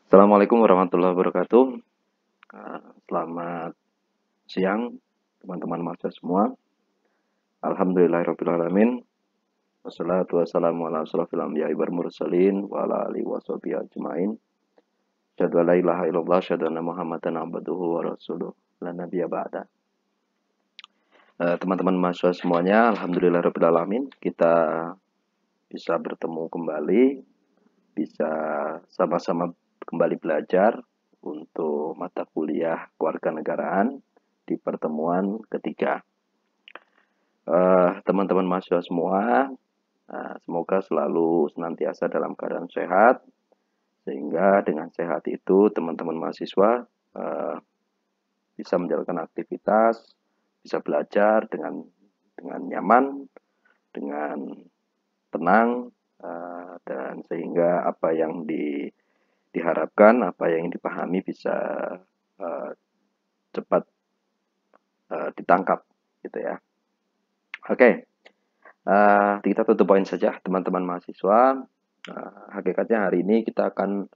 Assalamualaikum warahmatullahi wabarakatuh. Selamat siang teman-teman mahasiswa semua. Alhamdulillahirrabbilalamin. Wassalatu wassalamu ala asrofil anbiya'i wal mursalin wa ala alihi washabihi ajmain. Asyhadu an la ilaha illallah, asyhadu anna Muhammadan abduhu wa rasuluh. La nabiyya ba'da. Teman-teman mahasiswa semuanya, alhamdulillahirrabbilalamin. Kita bisa bertemu kembali, bisa sama-sama kembali belajar untuk mata kuliah kewarganegaraan di pertemuan ketiga. Teman-teman mahasiswa semua, semoga selalu senantiasa dalam keadaan sehat, sehingga dengan sehat itu teman-teman mahasiswa bisa menjalankan aktivitas, bisa belajar dengan nyaman, dengan tenang, dan sehingga apa yang diharapkan, apa yang dipahami bisa cepat ditangkap, gitu ya. Oke, kita tutup poin saja, teman-teman mahasiswa. Hakikatnya hari ini kita akan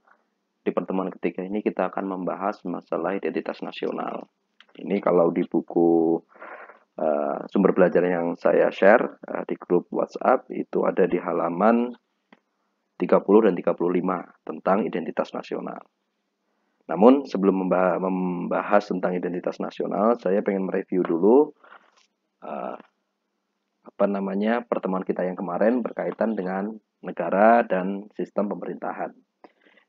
di pertemuan ketiga ini kita akan membahas masalah identitas nasional. Ini kalau di buku sumber belajar yang saya share di grup WhatsApp itu ada di halaman 30 dan 35 tentang identitas nasional. Namun sebelum membahas tentang identitas nasional, saya pengen mereview dulu pertemuan kita yang kemarin berkaitan dengan negara dan sistem pemerintahan.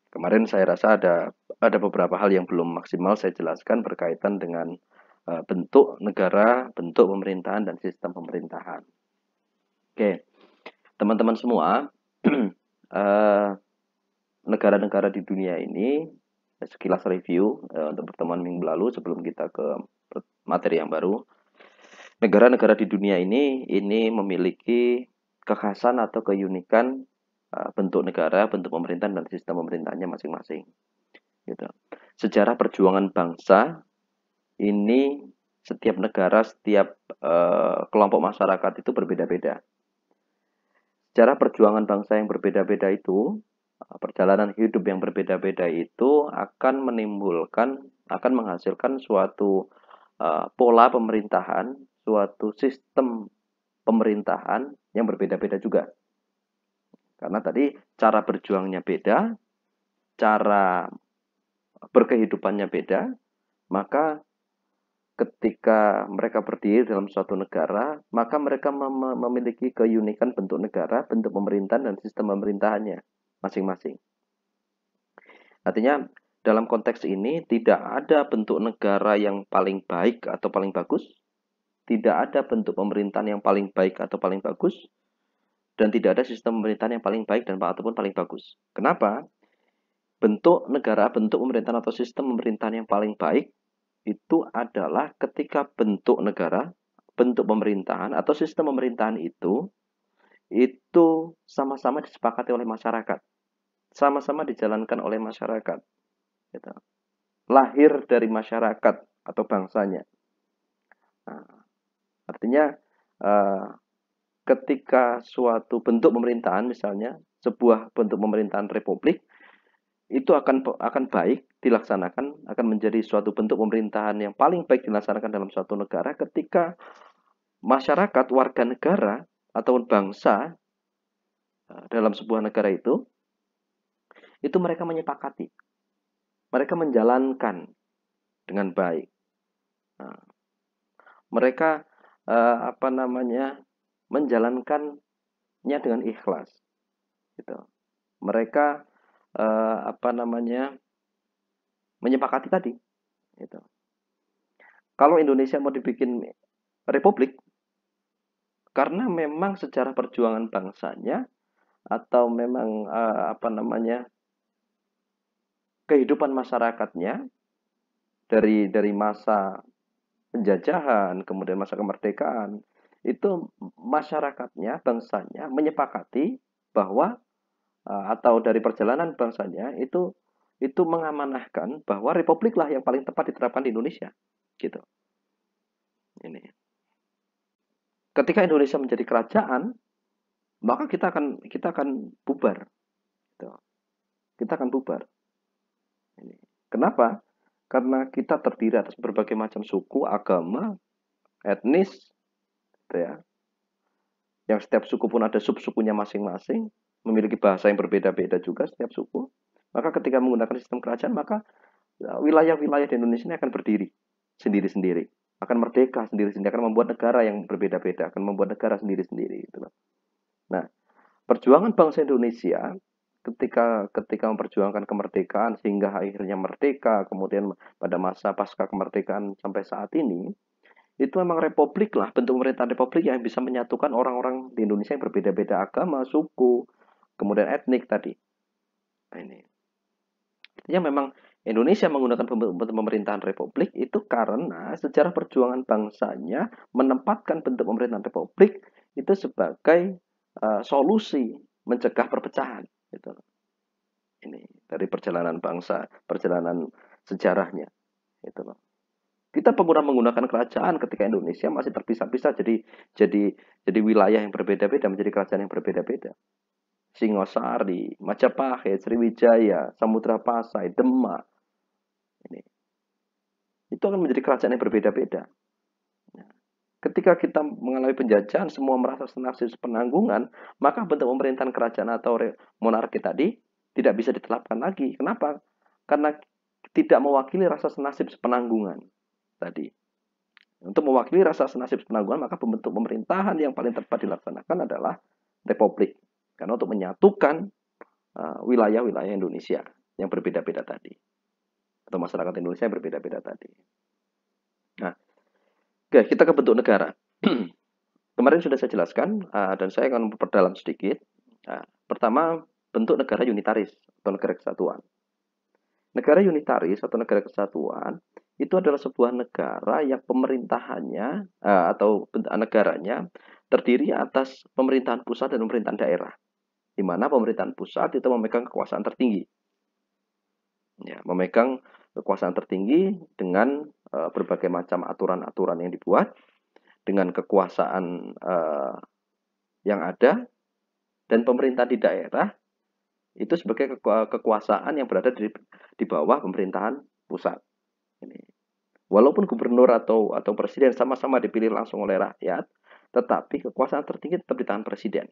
Kemarin saya rasa ada beberapa hal yang belum maksimal saya jelaskan berkaitan dengan bentuk negara, bentuk pemerintahan, dan sistem pemerintahan. Oke, teman-teman semua, negara-negara di dunia ini, sekilas review untuk pertemuan minggu lalu sebelum kita ke materi yang baru. Negara-negara di dunia ini memiliki kekhasan atau keunikan bentuk negara, bentuk pemerintahan, dan sistem pemerintahannya masing-masing. Gitu. Sejarah perjuangan bangsa ini setiap negara, setiap kelompok masyarakat itu berbeda-beda. Sejarah perjuangan bangsa yang berbeda-beda itu, perjalanan hidup yang berbeda-beda itu akan menghasilkan suatu pola pemerintahan, suatu sistem pemerintahan yang berbeda-beda juga. Karena tadi cara berjuangnya beda, cara berkehidupannya beda, maka ketika mereka berdiri dalam suatu negara, maka mereka memiliki keunikan bentuk negara, bentuk pemerintahan, dan sistem pemerintahannya masing-masing. Artinya, dalam konteks ini tidak ada bentuk negara yang paling baik atau paling bagus, tidak ada bentuk pemerintahan yang paling baik atau paling bagus, dan tidak ada sistem pemerintahan yang paling baik dan ataupun paling bagus. Kenapa? Bentuk negara, bentuk pemerintahan atau sistem pemerintahan yang paling baik itu adalah ketika bentuk negara, bentuk pemerintahan atau sistem pemerintahan itu sama-sama disepakati oleh masyarakat, sama-sama dijalankan oleh masyarakat, gitu. Lahir dari masyarakat atau bangsanya. Nah, artinya ketika suatu bentuk pemerintahan, misalnya sebuah bentuk pemerintahan republik, itu akan baik dilaksanakan, akan menjadi suatu bentuk pemerintahan yang paling baik dilaksanakan dalam suatu negara ketika masyarakat, warga negara ataupun bangsa dalam sebuah negara itu mereka menyepakati, mereka menjalankan dengan baik. Nah, mereka menjalankannya dengan ikhlas, gitu. Mereka menyepakati tadi, gitu. Kalau Indonesia mau dibikin republik, karena memang sejarah perjuangan bangsanya atau memang kehidupan masyarakatnya dari masa penjajahan, kemudian masa kemerdekaan, itu masyarakatnya, bangsanya menyepakati bahwa atau dari perjalanan bangsanya itu mengamanahkan bahwa republiklah yang paling tepat diterapkan di Indonesia, gitu. Ini. Ketika Indonesia menjadi kerajaan, maka kita akan bubar, gitu. Kita akan bubar. Ini. Kenapa? Karena kita terdiri atas berbagai macam suku, agama, etnis, gitu ya. Yang setiap suku pun ada sub-sukunya masing-masing, memiliki bahasa yang berbeda-beda juga setiap suku. Maka ketika menggunakan sistem kerajaan, maka wilayah-wilayah di Indonesia ini akan berdiri sendiri-sendiri, akan merdeka sendiri-sendiri, akan membuat negara yang berbeda-beda, akan membuat negara sendiri-sendiri. Gitu. Nah, perjuangan bangsa Indonesia ketika ketika memperjuangkan kemerdekaan sehingga akhirnya merdeka, kemudian pada masa pasca kemerdekaan sampai saat ini, itu memang republik lah, bentuk pemerintahan republik yang bisa menyatukan orang-orang di Indonesia yang berbeda-beda agama, suku, kemudian etnik tadi. Nah, ini. Artinya memang Indonesia menggunakan pemerintahan republik itu karena sejarah perjuangan bangsanya menempatkan bentuk pemerintahan republik itu sebagai solusi mencegah perpecahan. Gitu. Ini dari perjalanan bangsa, perjalanan sejarahnya. Itu loh. Kita menggunakan kerajaan ketika Indonesia masih terpisah-pisah jadi wilayah yang berbeda-beda, menjadi kerajaan yang berbeda-beda. Singosari, Majapahit, Sriwijaya, Samudra Pasai, Demak. Ini. Itu akan menjadi kerajaan yang berbeda-beda. Ketika kita mengalami penjajahan, semua merasa senasib penanggungan, maka bentuk pemerintahan kerajaan atau monarki tadi tidak bisa diterapkan lagi. Kenapa? Karena tidak mewakili rasa senasib penanggungan tadi. Untuk mewakili rasa senasib penanggungan, maka bentuk pemerintahan yang paling tepat dilaksanakan adalah republik. Karena untuk menyatukan wilayah-wilayah Indonesia yang berbeda-beda tadi. Atau masyarakat Indonesia yang berbeda-beda tadi. Nah, oke, kita ke bentuk negara. Kemarin sudah saya jelaskan, dan saya akan memperdalam sedikit. Pertama, bentuk negara unitaris atau negara kesatuan. Negara unitaris atau negara kesatuan itu adalah sebuah negara yang pemerintahannya atau negaranya terdiri atas pemerintahan pusat dan pemerintahan daerah, di mana pemerintahan pusat itu memegang kekuasaan tertinggi, ya, memegang kekuasaan tertinggi dengan berbagai macam aturan-aturan yang dibuat, dengan kekuasaan yang ada, dan pemerintah di daerah itu sebagai kekuasaan yang berada di bawah pemerintahan pusat. Ini. Walaupun gubernur atau presiden sama-sama dipilih langsung oleh rakyat, tetapi kekuasaan tertinggi tetap di tangan presiden.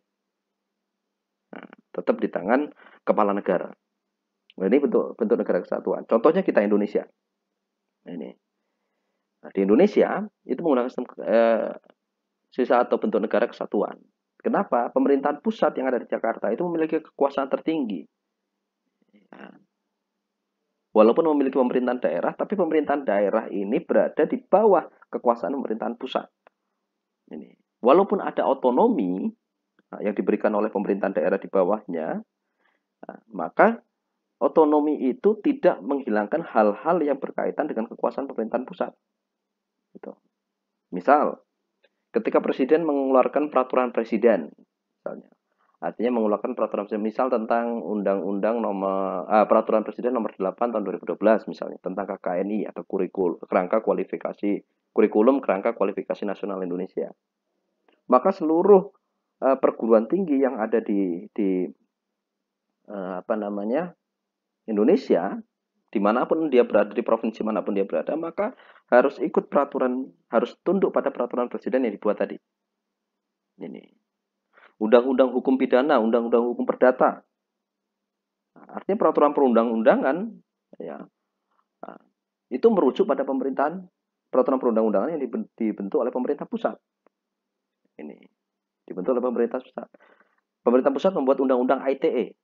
Nah, tetap di tangan kepala negara. Nah, ini bentuk negara kesatuan. Contohnya kita Indonesia. Ini. Nah, di Indonesia itu menggunakan sistem sisa atau bentuk negara kesatuan. Kenapa? Pemerintahan pusat yang ada di Jakarta itu memiliki kekuasaan tertinggi. Ya. Walaupun memiliki pemerintahan daerah, tapi pemerintahan daerah ini berada di bawah kekuasaan pemerintahan pusat. Ini. Walaupun ada otonomi yang diberikan oleh pemerintahan daerah di bawahnya, maka otonomi itu tidak menghilangkan hal-hal yang berkaitan dengan kekuasaan pemerintahan pusat. Gitu. Misal, ketika presiden mengeluarkan peraturan presiden, misalnya, artinya mengeluarkan peraturan presiden, misal tentang undang-undang peraturan presiden nomor 8 tahun 2012 misalnya, tentang KKNI atau kurikulum kerangka kualifikasi nasional Indonesia. Maka seluruh perguruan tinggi yang ada di Indonesia, dimanapun dia berada, di provinsi manapun dia berada, maka harus ikut harus tunduk pada peraturan presiden yang dibuat tadi. Ini. Undang-undang hukum pidana, undang-undang hukum perdata. Artinya peraturan perundang-undangan, ya, itu merujuk pada peraturan perundang-undangan yang dibentuk oleh pemerintah pusat. Ini dibentuk oleh pemerintah pusat. Pemerintah pusat membuat undang-undang ITE,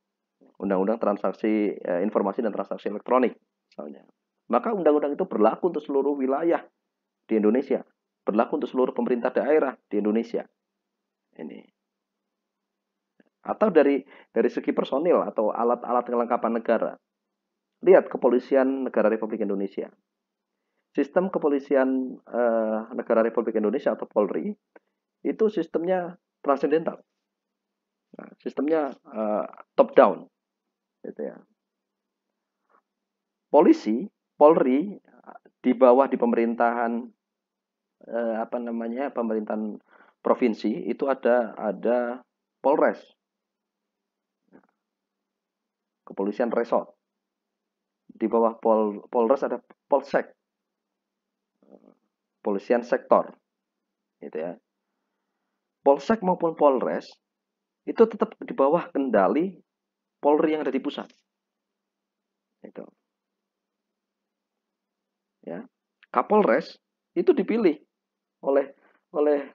undang-undang transaksi informasi dan transaksi elektronik, misalnya. Maka undang-undang itu berlaku untuk seluruh wilayah di Indonesia, berlaku untuk seluruh pemerintah daerah di Indonesia. Ini. Atau dari segi personil atau alat-alat kelengkapan negara. Lihat kepolisian negara Republik Indonesia. Sistem kepolisian negara Republik Indonesia atau Polri itu sistemnya transendental. Nah, sistemnya top down. Gitu ya. Polri di bawah di pemerintahan pemerintahan provinsi itu ada Polres, kepolisian resort. di bawah Polres ada Polsek, polisian sektor, gitu ya. Polsek maupun Polres itu tetap di bawah kendali Polri yang ada di pusat. Itu. Ya. Kapolres itu dipilih oleh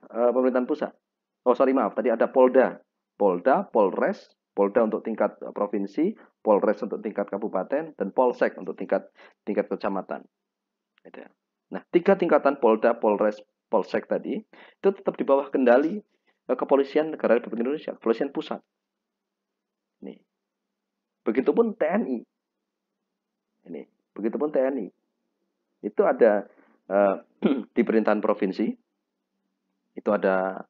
pemerintahan pusat. Oh sorry maaf, tadi ada Polda, Polres, Polda untuk tingkat provinsi, Polres untuk tingkat kabupaten, dan Polsek untuk tingkat kecamatan. Gitu ya. Nah, 3 tingkatan Polda, Polres, Polsek tadi itu tetap di bawah kendali Kepolisian Negara Republik Indonesia, Kepolisian Pusat. Nih. Begitupun TNI. Ini, begitupun TNI. Itu ada di pemerintahan provinsi, itu ada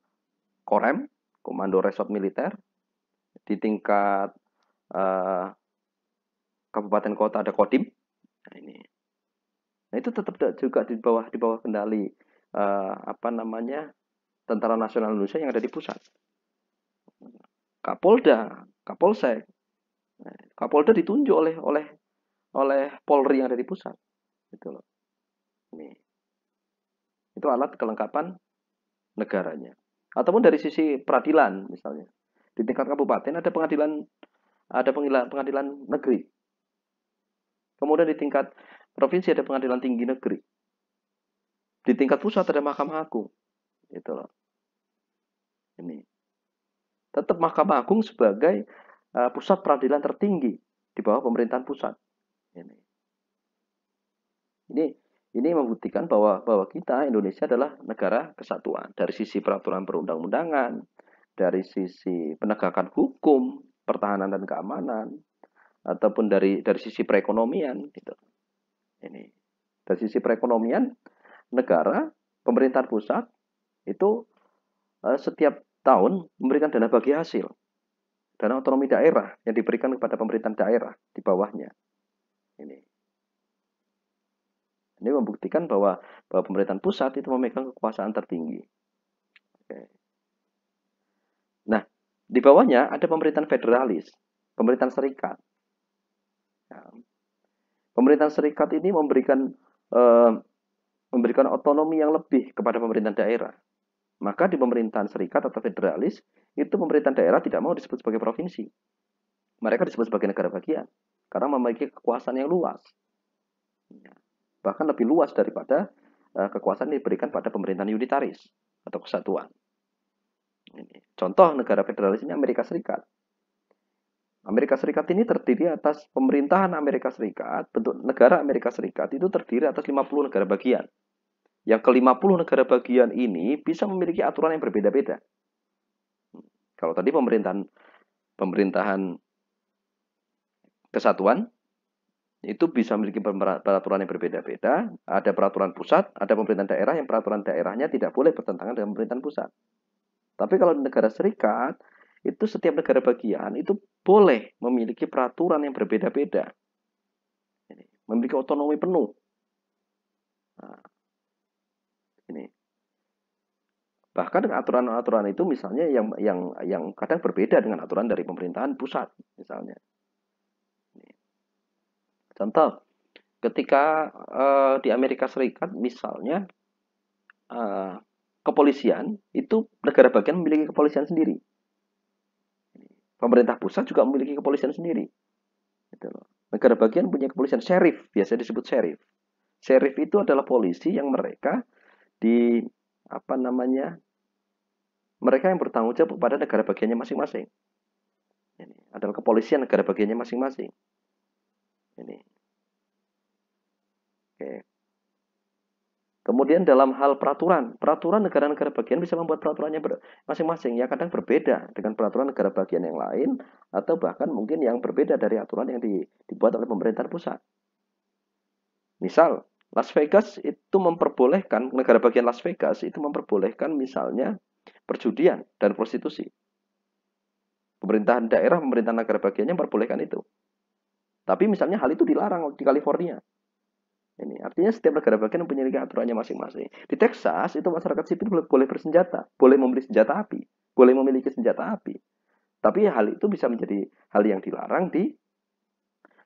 Korem, Komando Resort Militer. Di tingkat kabupaten kota ada Kodim. Nah, ini. Nah, itu tetap juga di bawah kendali Tentara Nasional Indonesia yang ada di pusat. Kapolda, Kapolsek. Nah, Kapolda ditunjuk oleh Polri yang ada di pusat. Gitu loh. Ini. Itu alat kelengkapan negaranya. Ataupun dari sisi peradilan misalnya. Di tingkat kabupaten ada pengadilan negeri. Kemudian di tingkat provinsi ada pengadilan tinggi negeri. Di tingkat pusat ada Mahkamah Agung. Gitu loh. Ini. Tetap Mahkamah Agung sebagai pusat peradilan tertinggi di bawah pemerintahan pusat. Ini membuktikan bahwa kita Indonesia adalah negara kesatuan dari sisi peraturan perundang-undangan, dari sisi penegakan hukum, pertahanan dan keamanan, ataupun dari sisi perekonomian gitu. Ini dari sisi perekonomian negara, pemerintahan pusat itu setiap tahun memberikan dana bagi hasil, dana otonomi daerah yang diberikan kepada pemerintahan daerah di bawahnya. Ini membuktikan bahwa pemerintahan pusat itu memegang kekuasaan tertinggi. Oke. Nah, di bawahnya ada pemerintahan federalis, pemerintahan serikat. Nah, pemerintahan serikat ini memberikan otonomi yang lebih kepada pemerintahan daerah. Maka di pemerintahan serikat atau federalis, itu pemerintahan daerah tidak mau disebut sebagai provinsi. Mereka disebut sebagai negara bagian, karena memiliki kekuasaan yang luas. Bahkan lebih luas daripada kekuasaan yang diberikan pada pemerintahan unitaris atau kesatuan. Ini. Contoh negara federalis ini Amerika Serikat. Amerika Serikat ini terdiri atas pemerintahan Amerika Serikat, bentuk negara Amerika Serikat itu terdiri atas 50 negara bagian. Yang ke-50 negara bagian ini bisa memiliki aturan yang berbeda-beda. Kalau tadi pemerintahan kesatuan itu bisa memiliki peraturan yang berbeda-beda. Ada peraturan pusat, ada pemerintahan daerah yang peraturan daerahnya tidak boleh bertentangan dengan pemerintahan pusat. Tapi kalau di negara serikat, itu setiap negara bagian itu boleh memiliki peraturan yang berbeda-beda. Memiliki otonomi penuh. Nah, ini. Bahkan aturan-aturan itu misalnya yang kadang berbeda dengan aturan dari pemerintahan pusat misalnya. Contoh, ketika di Amerika Serikat misalnya kepolisian itu negara bagian memiliki kepolisian sendiri. Pemerintah pusat juga memiliki kepolisian sendiri. Gitu loh. Negara bagian punya kepolisian sheriff, biasa disebut sheriff. Sheriff itu adalah polisi yang mereka mereka yang bertanggung jawab pada negara bagiannya masing-masing. Ini adalah kepolisian negara bagiannya masing-masing. Ini. Oke. Kemudian dalam hal peraturan negara-negara bagian bisa membuat peraturannya masing-masing yang kadang berbeda dengan peraturan negara bagian yang lain atau bahkan mungkin yang berbeda dari aturan yang dibuat oleh pemerintah pusat. Misal, Las Vegas itu memperbolehkan, negara bagian Las Vegas itu memperbolehkan misalnya perjudian dan prostitusi. Pemerintahan daerah, pemerintahan negara bagiannya memperbolehkan itu. Tapi misalnya hal itu dilarang di California. Ini artinya setiap negara bagian mempunyai aturannya masing-masing. Di Texas itu masyarakat sipil boleh bersenjata, boleh membeli senjata api, boleh memiliki senjata api. Tapi hal itu bisa menjadi hal yang dilarang di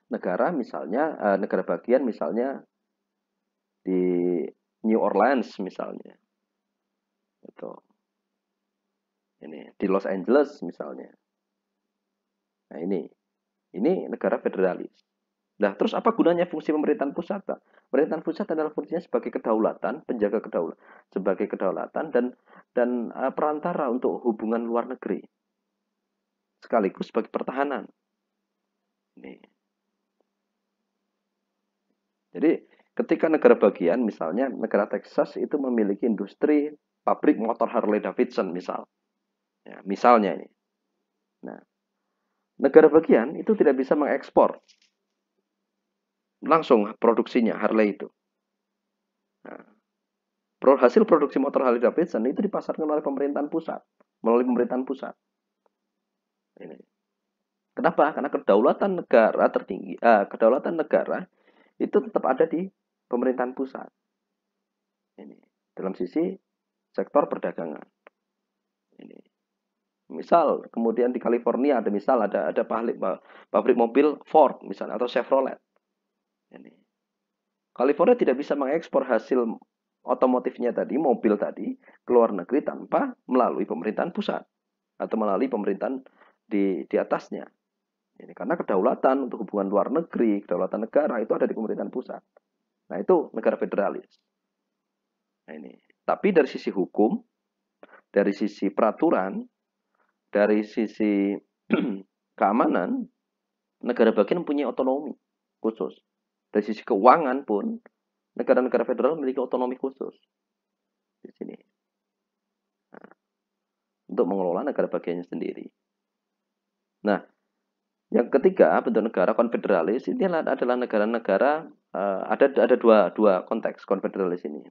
negara misalnya, negara bagian misalnya di New Orleans misalnya, itu ini di Los Angeles misalnya. Nah ini negara federalis. Nah, terus apa gunanya fungsi pemerintahan pusat? Pak? Pemerintahan pusat adalah fungsinya sebagai kedaulatan, penjaga kedaulatan, sebagai kedaulatan dan perantara untuk hubungan luar negeri, sekaligus sebagai pertahanan. Ini. Jadi, ketika negara bagian, misalnya negara Texas itu memiliki industri pabrik motor Harley Davidson, ya, misalnya ini. Nah, negara bagian itu tidak bisa mengekspor langsung produksinya Harley itu. Nah, hasil produksi motor Harley Davidson itu dipasarkan oleh pemerintahan pusat, melalui pemerintahan pusat. Ini. Kenapa? Karena kedaulatan negara tertinggi, kedaulatan negara itu tetap ada di pemerintahan pusat. Ini dalam sisi sektor perdagangan. Ini. Misal kemudian di California ada pabrik mobil Ford misalnya atau Chevrolet. Ini. California tidak bisa mengekspor hasil otomotifnya tadi, mobil tadi, ke luar negeri tanpa melalui pemerintahan pusat atau melalui pemerintahan di atasnya. Ini karena kedaulatan untuk hubungan luar negeri, kedaulatan negara itu ada di pemerintahan pusat. Nah, itu negara federalis. Nah, ini. Tapi dari sisi hukum, dari sisi peraturan, dari sisi keamanan, negara bagian mempunyai otonomi khusus. Dari sisi keuangan pun, negara-negara federal memiliki otonomi khusus di sini. Nah, untuk mengelola negara bagiannya sendiri. Nah, yang ketiga, bentuk negara konfederalis ini adalah negara-negara ada dua konteks konfederalis ini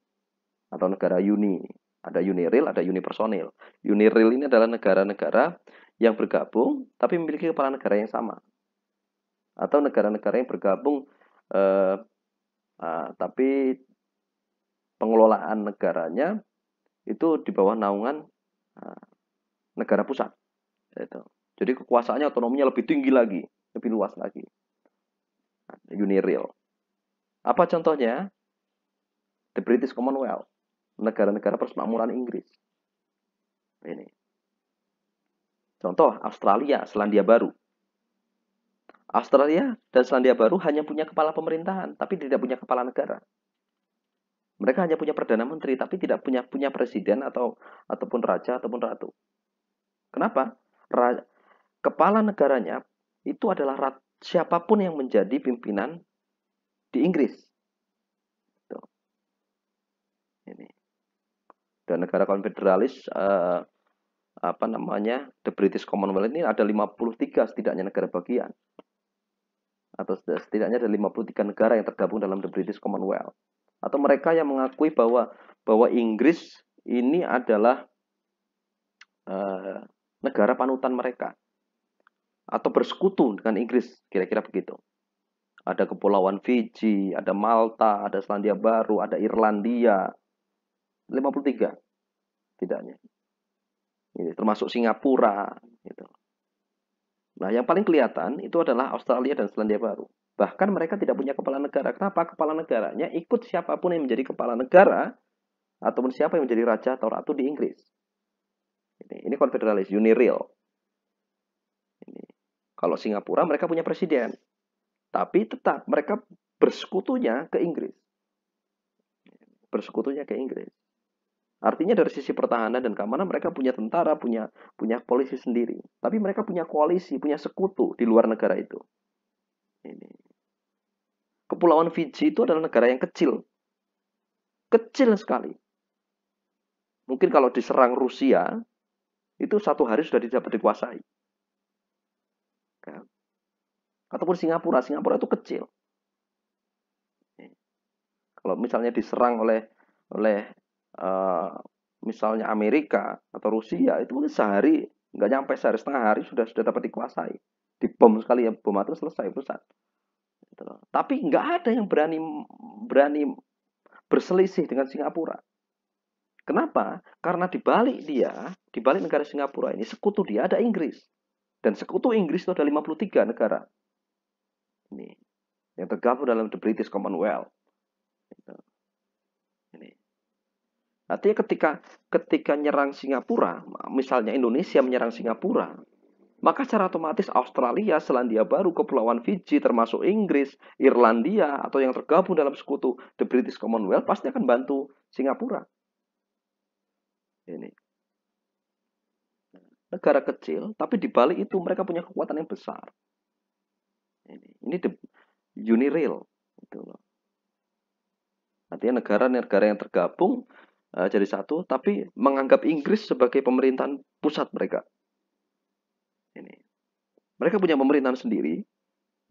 atau negara uni. Ada uni real, ada uni personil. Uni real ini adalah negara-negara yang bergabung tapi memiliki kepala negara yang sama. Atau negara-negara yang bergabung tapi pengelolaan negaranya itu di bawah naungan negara pusat. Gitu. Jadi kekuasaannya otonominya lebih tinggi lagi, lebih luas lagi. Uni real. Apa contohnya? The British Commonwealth, negara-negara persemakmuran Inggris. Ini. Contoh Australia, Selandia Baru. Australia dan Selandia Baru hanya punya kepala pemerintahan, tapi tidak punya kepala negara. Mereka hanya punya perdana menteri, tapi tidak punya presiden ataupun raja ataupun ratu. Kenapa? Kepala negaranya itu adalah siapapun yang menjadi pimpinan di Inggris. Tuh. Ini. Dan negara konfederalis The British Commonwealth ini ada 53 setidaknya negara bagian. Atau setidaknya ada 53 negara yang tergabung dalam The British Commonwealth. Atau mereka yang mengakui bahwa Inggris ini adalah negara panutan mereka. Atau bersekutu dengan Inggris, kira-kira begitu. Ada Kepulauan Fiji, ada Malta, ada Selandia Baru, ada Irlandia. 53 tidaknya. Ini termasuk Singapura gitu. Nah, yang paling kelihatan itu adalah Australia dan Selandia Baru. Bahkan mereka tidak punya kepala negara. Kenapa? Kepala negaranya ikut siapapun yang menjadi kepala negara ataupun siapa yang menjadi raja atau ratu di Inggris. Ini konfederalis, uni real. Kalau Singapura mereka punya presiden. Tapi tetap mereka bersekutunya ke Inggris. Bersekutunya ke Inggris. Artinya dari sisi pertahanan dan keamanan mereka punya tentara, punya polisi sendiri. Tapi mereka punya koalisi, punya sekutu di luar negara itu. Ini. Kepulauan Fiji itu adalah negara yang kecil. Kecil sekali. Mungkin kalau diserang Rusia, itu satu hari sudah dapat dikuasai. Ataupun Singapura itu kecil. Kalau misalnya diserang oleh misalnya Amerika atau Rusia, itu mungkin sehari, nggak nyampe sehari, setengah hari sudah dapat dikuasai. Dibom sekali ya, bom itu selesai pusat. Gitu. Tapi nggak ada yang berani berselisih dengan Singapura. Kenapa? Karena di balik negara Singapura ini, sekutu dia ada Inggris. Dan sekutu Inggris itu ada 53 negara. Ini. yang tergabung dalam the British Commonwealth. Gitu. Ini. Artinya ketika nyerang Singapura, misalnya Indonesia menyerang Singapura, maka secara otomatis Australia, Selandia Baru, Kepulauan Fiji, termasuk Inggris, Irlandia, atau yang tergabung dalam sekutu the British Commonwealth pasti akan bantu Singapura. Ini negara kecil, tapi di balik itu mereka punya kekuatan yang besar. Ini the Unirail, gitu loh. Artinya negara-negara yang tergabung jadi satu, tapi menganggap Inggris sebagai pemerintahan pusat mereka. Ini. Mereka punya pemerintahan sendiri,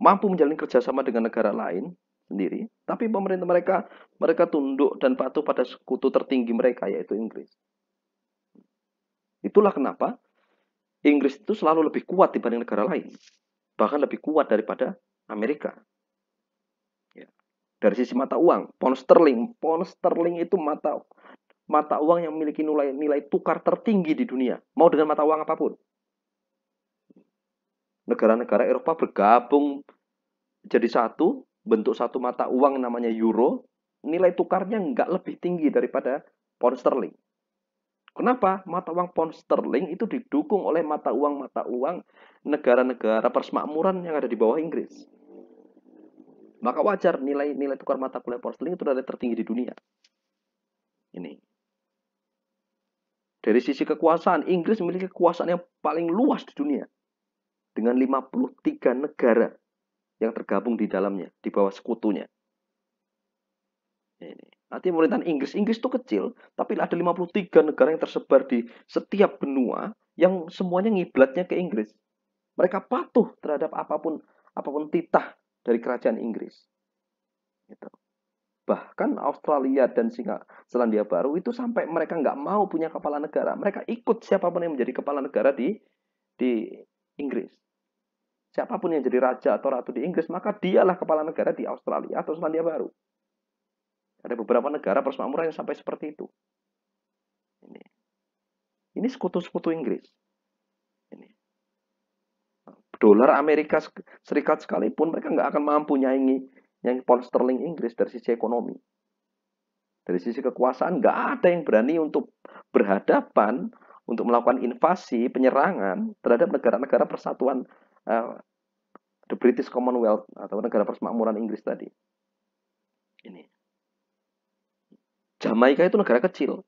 mampu menjalin kerjasama dengan negara lain sendiri, tapi pemerintah mereka tunduk dan patuh pada sekutu tertinggi mereka, yaitu Inggris. Itulah kenapa Inggris itu selalu lebih kuat dibanding negara lain, bahkan lebih kuat daripada Amerika. Ya. Dari sisi mata uang, pound sterling itu mata uang yang memiliki nilai tukar tertinggi di dunia, mau dengan mata uang apapun. Negara-negara Eropa bergabung jadi satu, bentuk satu mata uang namanya euro, nilai tukarnya nggak lebih tinggi daripada pound sterling. Kenapa? Mata uang pound sterling itu didukung oleh mata uang negara-negara persemakmuran yang ada di bawah Inggris. Maka wajar nilai tukar mata kuliah pound sterling itu adalah tertinggi di dunia. Ini. Dari sisi kekuasaan, Inggris memiliki kekuasaan yang paling luas di dunia. Dengan 53 negara yang tergabung di dalamnya, di bawah sekutunya. Ini. Artinya pemerintahan Inggris itu kecil, tapi ada 53 negara yang tersebar di setiap benua yang semuanya ngiblatnya ke Inggris. Mereka patuh terhadap apapun titah dari kerajaan Inggris. Gitu. Bahkan Australia dan Selandia Baru itu sampai mereka nggak mau punya kepala negara. Mereka ikut siapapun yang menjadi kepala negara di Inggris. Siapapun yang jadi raja atau ratu di Inggris, maka dialah kepala negara di Australia atau Selandia Baru. Ada beberapa negara persemakmuran yang sampai seperti itu. Ini sekutu-sekutu Inggris. Ini. Dolar Amerika Serikat sekalipun mereka nggak akan mampu nyaingi pound sterling Inggris dari sisi ekonomi. Dari sisi kekuasaan nggak ada yang berani untuk berhadapan untuk melakukan invasi, penyerangan terhadap negara-negara persatuan the British Commonwealth atau negara persemakmuran Inggris tadi. Ini. Jamaika itu negara kecil.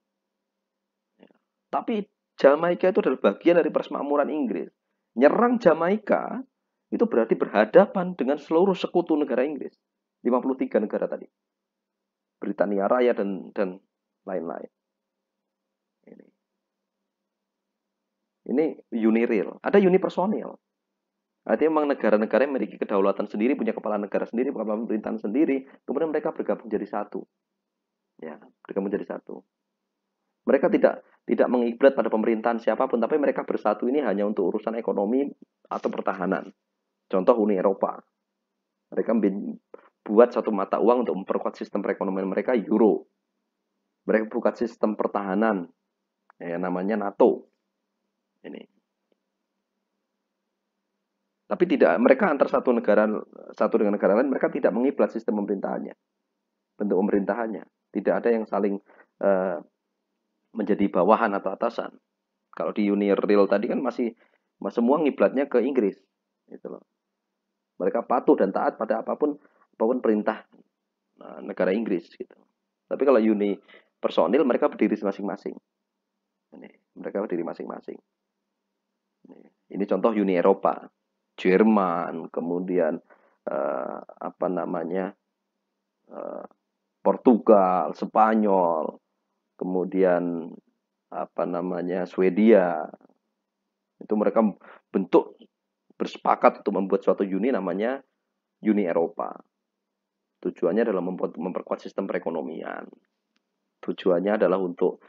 Tapi Jamaika itu adalah bagian dari persemakmuran Inggris. Nyerang Jamaika itu berarti berhadapan dengan seluruh sekutu negara Inggris. 53 negara tadi. Britania Raya dan lain-lain. Ini Unirail. Ada unipersonil. Artinya memang negara-negara yang memiliki kedaulatan sendiri, punya kepala negara sendiri, kepala pemerintahan sendiri, kemudian mereka bergabung jadi satu. Ya, bergabung jadi satu. Mereka tidak mengiblat pada pemerintahan siapapun, tapi mereka bersatu ini hanya untuk urusan ekonomi atau pertahanan. Contoh Uni Eropa. Mereka buat satu mata uang untuk memperkuat sistem perekonomian mereka, euro. Mereka buat sistem pertahanan, namanya NATO. Ini. Tapi tidak, mereka antar satu dengan negara lain, mereka tidak mengiblat sistem pemerintahannya, bentuk pemerintahannya. Tidak ada yang saling menjadi bawahan atau atasan. Kalau di Unirail tadi kan masih semua ngiblatnya ke Inggris, gitu loh. Mereka patuh dan taat pada apapun perintah negara Inggris, gitu. Tapi kalau uni personil mereka berdiri masing-masing. Mereka berdiri masing-masing. Ini contoh Uni Eropa, Jerman, kemudian Portugal, Spanyol, kemudian Swedia. Itu mereka bersepakat untuk membuat suatu uni namanya Uni Eropa. Tujuannya adalah memperkuat sistem perekonomian. Tujuannya adalah untuk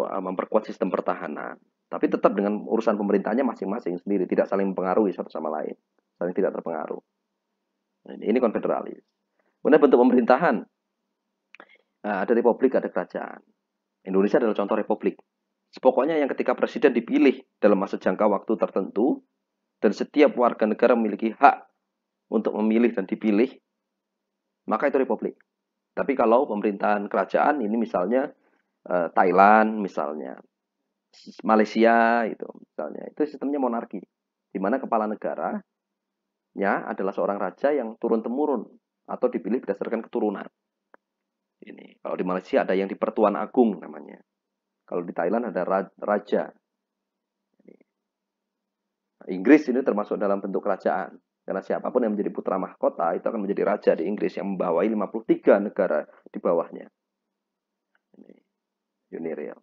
memperkuat sistem pertahanan. Tapi tetap dengan urusan pemerintahnya masing-masing sendiri, tidak saling mempengaruhi satu sama lain, saling tidak terpengaruh. Ini konfederalis. Kemudian bentuk pemerintahan, ada republik, ada kerajaan. Indonesia adalah contoh republik. Pokoknya yang ketika presiden dipilih dalam masa jangka waktu tertentu, dan setiap warga negara memiliki hak untuk memilih dan dipilih, maka itu republik. Tapi kalau pemerintahan kerajaan ini misalnya Thailand misalnya, Malaysia itu misalnya, itu sistemnya monarki, di mana kepala negaranya adalah seorang raja yang turun temurun atau dipilih berdasarkan keturunan. Ini kalau di Malaysia ada yang di Pertuan Agung namanya. Kalau di Thailand ada raja. Inggris ini termasuk dalam bentuk kerajaan. Karena siapapun yang menjadi putra mahkota itu akan menjadi raja di Inggris yang membawai 53 negara di bawahnya. Ini Uni Real.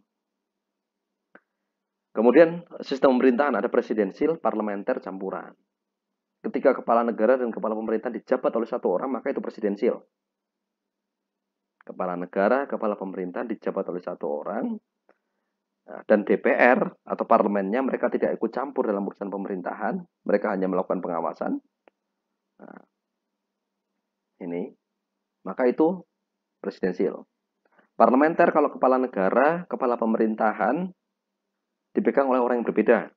Kemudian sistem pemerintahan ada presidensil, parlementer, campuran. Ketika kepala negara dan kepala pemerintahan dijabat oleh satu orang, maka itu presidensil. Kepala negara, kepala pemerintahan dijabat oleh satu orang, dan DPR atau parlemennya mereka tidak ikut campur dalam urusan pemerintahan, mereka hanya melakukan pengawasan. Nah, ini, maka itu presidensil. Parlementer kalau kepala negara, kepala pemerintahan dipegang oleh orang yang berbeda.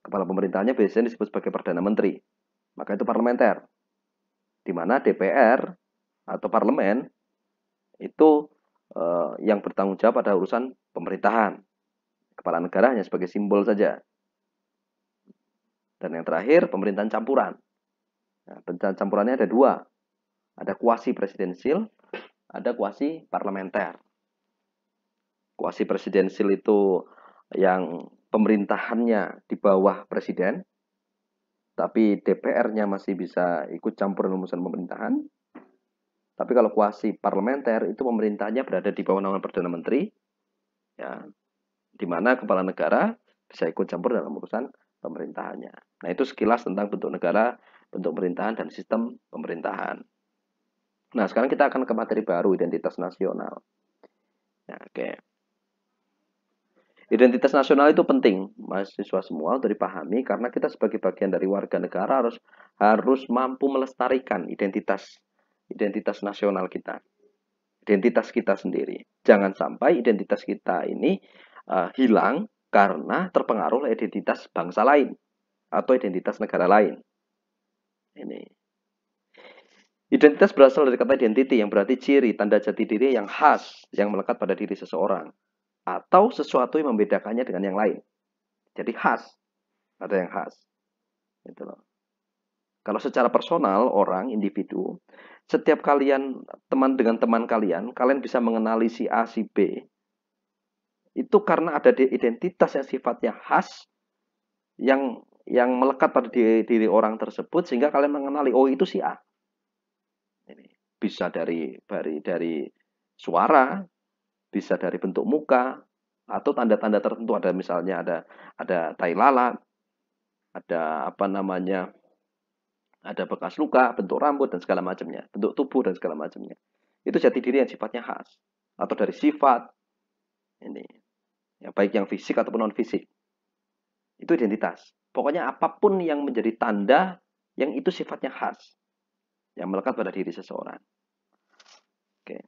Kepala pemerintahannya biasanya disebut sebagai Perdana Menteri. Maka itu parlementer. Di mana DPR atau parlemen itu yang bertanggung jawab pada urusan pemerintahan. Kepala negara hanya sebagai simbol saja. Dan yang terakhir, pemerintahan campuran. Nah, pemerintahan campurannya ada dua. Ada kuasi presidensil, ada kuasi parlementer. Kuasi presidensil itu yang pemerintahannya di bawah presiden, tapi DPR-nya masih bisa ikut campur dalam urusan pemerintahan. Tapi kalau kuasi parlementer itu pemerintahnya berada di bawah naungan Perdana Menteri, ya, di mana kepala negara bisa ikut campur dalam urusan pemerintahannya. Nah, itu sekilas tentang bentuk negara, bentuk pemerintahan, dan sistem pemerintahan. Nah, sekarang kita akan ke materi baru, identitas nasional. Ya, oke. Identitas nasional itu penting, mahasiswa semua untuk dipahami, karena kita sebagai bagian dari warga negara harus mampu melestarikan identitas nasional kita, identitas kita sendiri. Jangan sampai identitas kita ini hilang karena terpengaruh oleh identitas bangsa lain atau identitas negara lain. Ini identitas berasal dari kata identity yang berarti ciri, tanda jati diri yang khas yang melekat pada diri seseorang atau sesuatu yang membedakannya dengan yang lain. Jadi khas, ada yang khas. Gitu loh. Kalau secara personal, orang, individu, setiap kalian teman dengan teman kalian bisa mengenali si A, si B. Itu karena ada identitas yang sifatnya khas, yang melekat pada diri orang tersebut, sehingga kalian mengenali, oh itu si A. Ini bisa dari suara, bisa dari bentuk muka, atau tanda-tanda tertentu. Ada misalnya ada tai lalat, ada apa namanya, ada bekas luka, bentuk rambut dan segala macamnya, bentuk tubuh dan segala macamnya. Itu jati diri yang sifatnya khas atau dari sifat ini, ya, baik yang fisik ataupun non fisik. Itu identitas. Pokoknya apapun yang menjadi tanda yang itu sifatnya khas, yang melekat pada diri seseorang. Oke.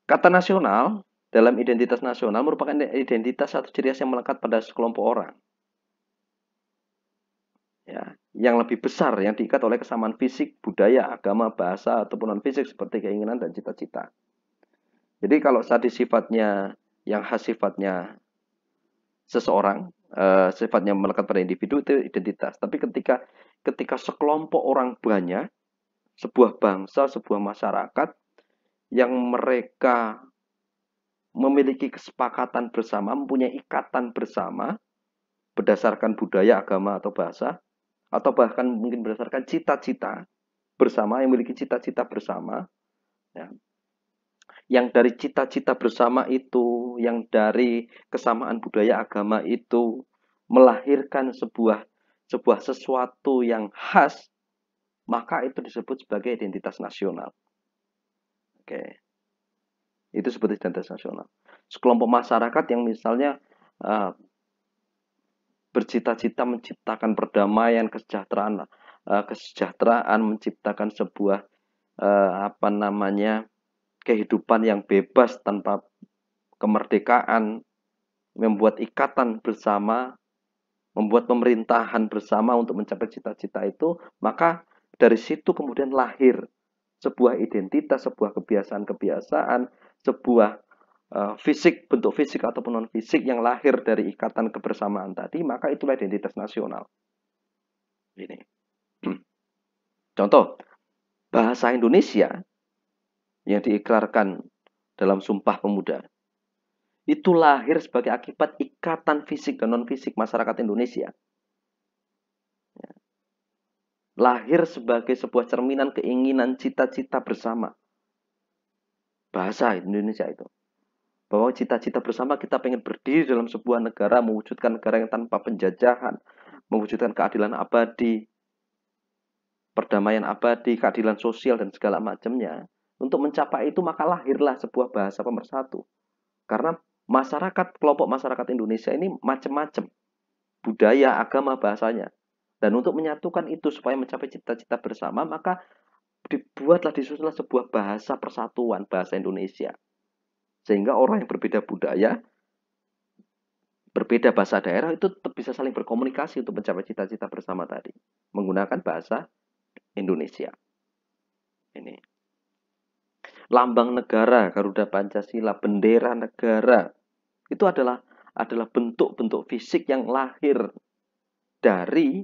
Kata nasional dalam identitas nasional merupakan identitas atau ciri khas yang melekat pada sekelompok orang. Ya, yang lebih besar yang diikat oleh kesamaan fisik, budaya, agama, bahasa, ataupun non-fisik seperti keinginan dan cita-cita. Jadi kalau tadi sifatnya yang khas sifatnya seseorang, sifatnya melekat pada individu itu identitas. Tapi ketika sekelompok orang banyak, sebuah bangsa, sebuah masyarakat yang mereka memiliki kesepakatan bersama, mempunyai ikatan bersama berdasarkan budaya, agama, atau bahasa, atau bahkan mungkin berdasarkan cita-cita bersama, yang memiliki cita-cita bersama, ya. Yang dari cita-cita bersama itu, yang dari kesamaan budaya agama itu melahirkan sebuah sesuatu yang khas, maka itu disebut sebagai identitas nasional. Oke. Itu seperti identitas nasional. Sekelompok masyarakat yang misalnya bercita-cita menciptakan perdamaian, kesejahteraan, menciptakan sebuah kehidupan yang bebas tanpa kemerdekaan, membuat ikatan bersama membuat pemerintahan bersama untuk mencapai cita-cita itu, maka dari situ kemudian lahir sebuah identitas, sebuah kebiasaan-kebiasaan, sebuah fisik, bentuk fisik ataupun non fisik yang lahir dari ikatan kebersamaan tadi, maka itulah identitas nasional. Ini. Contoh, bahasa Indonesia yang diikrarkan dalam Sumpah Pemuda itu lahir sebagai akibat ikatan fisik dan non fisik masyarakat Indonesia. Lahir sebagai sebuah cerminan keinginan cita-cita bersama. Bahasa Indonesia itu. Bahwa cita-cita bersama kita pengen berdiri dalam sebuah negara, mewujudkan negara yang tanpa penjajahan, mewujudkan keadilan abadi, perdamaian abadi, keadilan sosial, dan segala macamnya. Untuk mencapai itu maka lahirlah sebuah bahasa pemersatu. Karena masyarakat, kelompok masyarakat Indonesia ini macam-macam. Budaya, agama, bahasanya. Dan untuk menyatukan itu supaya mencapai cita-cita bersama, maka disusunlah sebuah bahasa persatuan, bahasa Indonesia. Sehingga orang yang berbeda budaya, berbeda bahasa daerah itu tetap bisa saling berkomunikasi untuk mencapai cita-cita bersama tadi. Menggunakan bahasa Indonesia. Ini. Lambang negara, Garuda Pancasila, bendera negara. Itu adalah bentuk-bentuk fisik yang lahir dari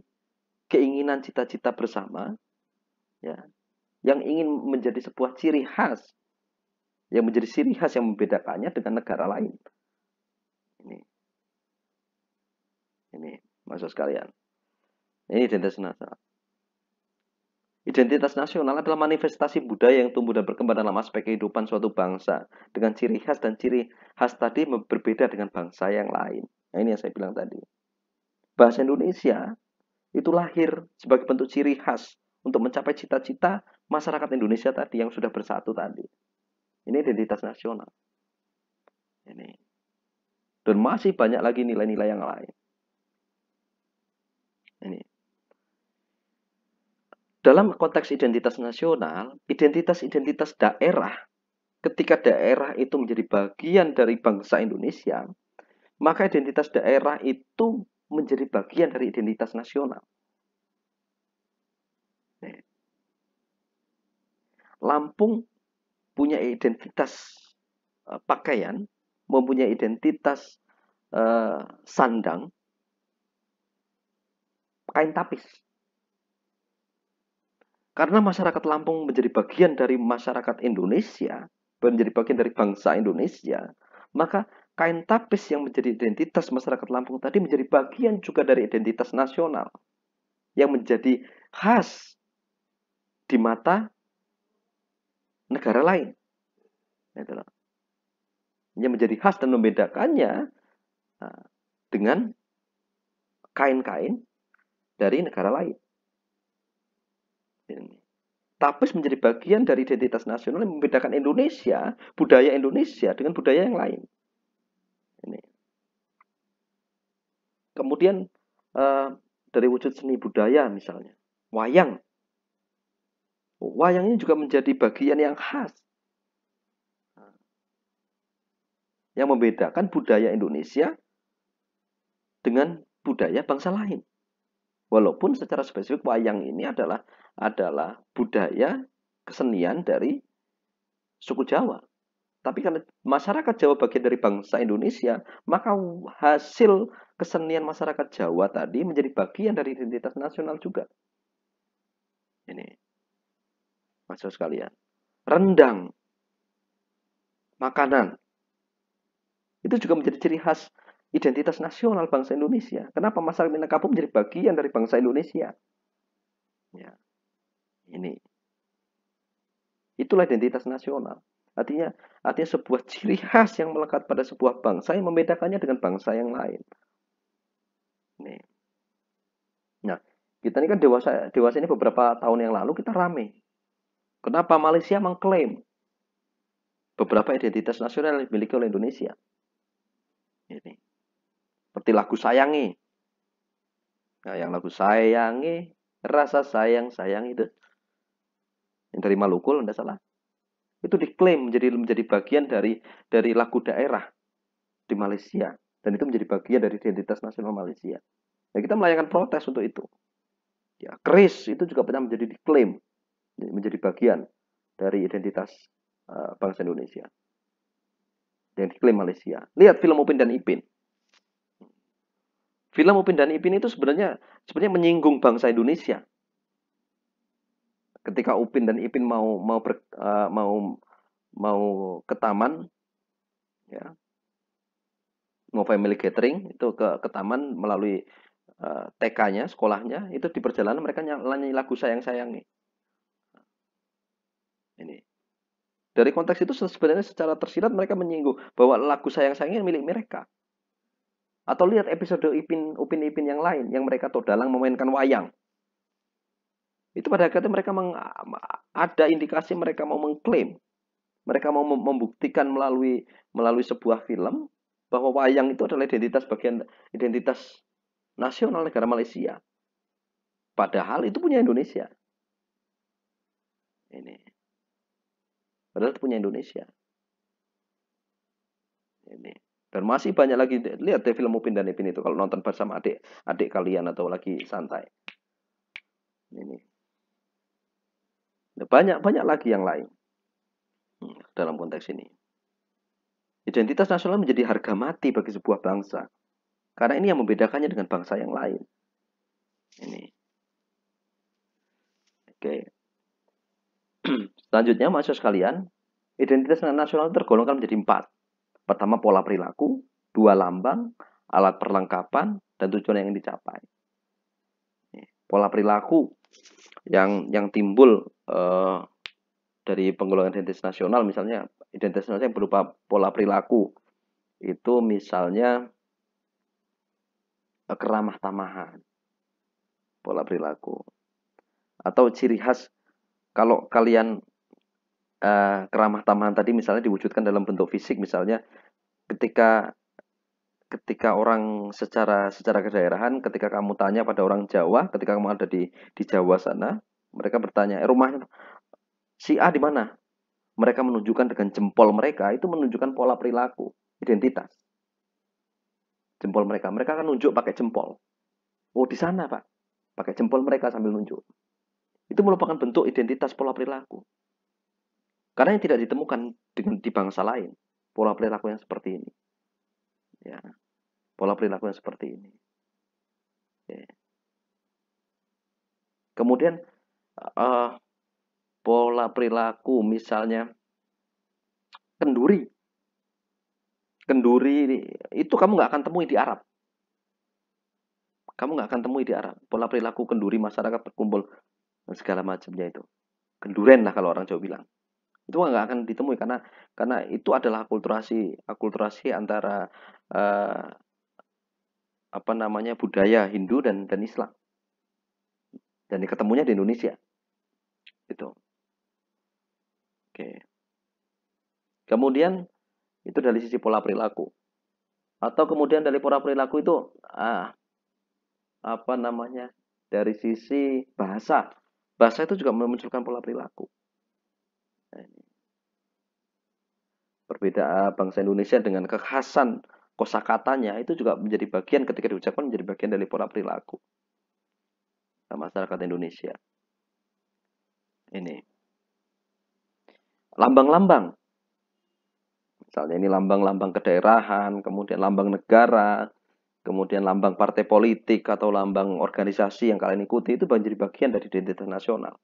keinginan cita-cita bersama, ya, yang ingin menjadi sebuah ciri khas, yang menjadi ciri khas yang membedakannya dengan negara lain. Ini maksud sekalian. Ini identitas nasional. Identitas nasional adalah manifestasi budaya yang tumbuh dan berkembang dalam aspek kehidupan suatu bangsa dengan ciri khas, dan ciri khas tadi berbeda dengan bangsa yang lain. Nah, ini yang saya bilang tadi. Bahasa Indonesia itu lahir sebagai bentuk ciri khas untuk mencapai cita-cita masyarakat Indonesia tadi yang sudah bersatu tadi. Ini identitas nasional. Ini. Dan masih banyak lagi nilai-nilai yang lain. Ini. Dalam konteks identitas nasional, identitas-identitas daerah, ketika daerah itu menjadi bagian dari bangsa Indonesia, maka identitas daerah itu menjadi bagian dari identitas nasional. Lampung punya identitas pakaian, mempunyai identitas sandang, kain tapis. Karena masyarakat Lampung menjadi bagian dari masyarakat Indonesia, menjadi bagian dari bangsa Indonesia, maka kain tapis yang menjadi identitas masyarakat Lampung tadi menjadi bagian juga dari identitas nasional yang menjadi khas di mata negara lain. Yang menjadi khas dan membedakannya dengan kain-kain dari negara lain. Tapis menjadi bagian dari identitas nasional yang membedakan Indonesia, budaya Indonesia dengan budaya yang lain. Ini. Kemudian dari wujud seni budaya misalnya, wayang. Wayang ini juga menjadi bagian yang khas, yang membedakan budaya Indonesia dengan budaya bangsa lain. Walaupun secara spesifik wayang ini adalah budaya kesenian dari suku Jawa. Tapi karena masyarakat Jawa bagian dari bangsa Indonesia, maka hasil kesenian masyarakat Jawa tadi menjadi bagian dari identitas nasional juga. Ini, maksud sekalian. Rendang, makanan, itu juga menjadi ciri khas identitas nasional bangsa Indonesia. Kenapa masyarakat Minangkabau menjadi bagian dari bangsa Indonesia? Ya, ini. Itulah identitas nasional. Artinya sebuah ciri khas yang melekat pada sebuah bangsa yang membedakannya dengan bangsa yang lain. Nih. Nah, kita ini kan dewasa ini beberapa tahun yang lalu kita rame. Kenapa Malaysia mengklaim beberapa identitas nasional yang dimiliki oleh Indonesia? Ini. Seperti lagu Sayangi. Nah, yang lagu Sayangi, rasa sayang itu. Yang dari Maluku, kalau tidak salah. Itu diklaim menjadi bagian dari lagu daerah di Malaysia. Dan itu menjadi bagian dari identitas nasional Malaysia. Ya, kita melayangkan protes untuk itu. Ya, keris itu juga pernah menjadi diklaim, menjadi bagian dari identitas bangsa Indonesia yang diklaim Malaysia. Lihat film Upin dan Ipin. Film Upin dan Ipin itu sebenarnya menyinggung bangsa Indonesia. Ketika Upin dan Ipin mau ke taman, ya, mau family gathering itu ke taman melalui TK-nya, sekolahnya, itu di perjalanan mereka nyanyi lagu sayang-sayang nih. Ini. Dari konteks itu sebenarnya secara tersirat mereka menyinggung bahwa lagu sayang-sayangnya milik mereka. Atau lihat episode Upin Ipin yang lain yang mereka dalang memainkan wayang. Itu pada akhirnya mereka ada indikasi mereka mau mengklaim, mereka mau membuktikan melalui sebuah film bahwa wayang itu adalah identitas nasional negara Malaysia. Padahal itu punya Indonesia. Ini. Padahal itu punya Indonesia. Ini. Dan masih banyak lagi, lihat deh film Upin dan Ipin itu kalau nonton bersama adik kalian atau lagi santai. Ini. Banyak lagi yang lain dalam konteks ini. Identitas nasional menjadi harga mati bagi sebuah bangsa. Karena ini yang membedakannya dengan bangsa yang lain. Ini. Oke. Selanjutnya, mahasiswa sekalian, identitas nasional tergolongkan menjadi 4. Pertama, pola perilaku. 2, lambang. Alat perlengkapan. Dan tujuan yang ingin dicapai. Pola perilaku yang timbul dari penggolongan identitas nasional, misalnya identitas nasional yang berupa pola perilaku itu misalnya keramah tamahan, pola perilaku, atau ciri khas. Kalau kalian keramah tamahan tadi misalnya diwujudkan dalam bentuk fisik, misalnya ketika orang secara kedaerahan, ketika kamu tanya pada orang Jawa, ketika kamu ada di Jawa sana, mereka bertanya, rumahnya si A di mana? Mereka menunjukkan dengan jempol mereka, itu menunjukkan pola perilaku, identitas. Jempol mereka akan nunjuk pakai jempol. Oh, di sana, Pak. Pakai jempol mereka sambil nunjuk. Itu merupakan bentuk identitas pola perilaku. Karena yang tidak ditemukan di bangsa lain, pola perilaku yang seperti ini. Ya, pola perilaku yang seperti ini. Ya. Kemudian pola perilaku misalnya kenduri. Kenduri itu kamu nggak akan temui di Arab. Kamu nggak akan temui di Arab. Pola perilaku kenduri masyarakat berkumpul dan segala macamnya itu. Kenduren lah kalau orang Jawa bilang. Itu nggak akan ditemui karena itu adalah akulturasi antara budaya Hindu dan Islam. Dan ketemunya di Indonesia. Gitu. Oke. Kemudian itu dari sisi pola perilaku. Atau kemudian dari pola perilaku itu dari sisi bahasa. Bahasa itu juga memunculkan pola perilaku. Perbedaan bangsa Indonesia dengan kekhasan kosakatanya itu juga menjadi bagian ketika diucapkan menjadi bagian dari pola perilaku masyarakat Indonesia. Ini lambang-lambang. Misalnya ini lambang-lambang kedaerahan, kemudian lambang negara, kemudian lambang partai politik atau lambang organisasi yang kalian ikuti itu menjadi bagian dari identitas nasional.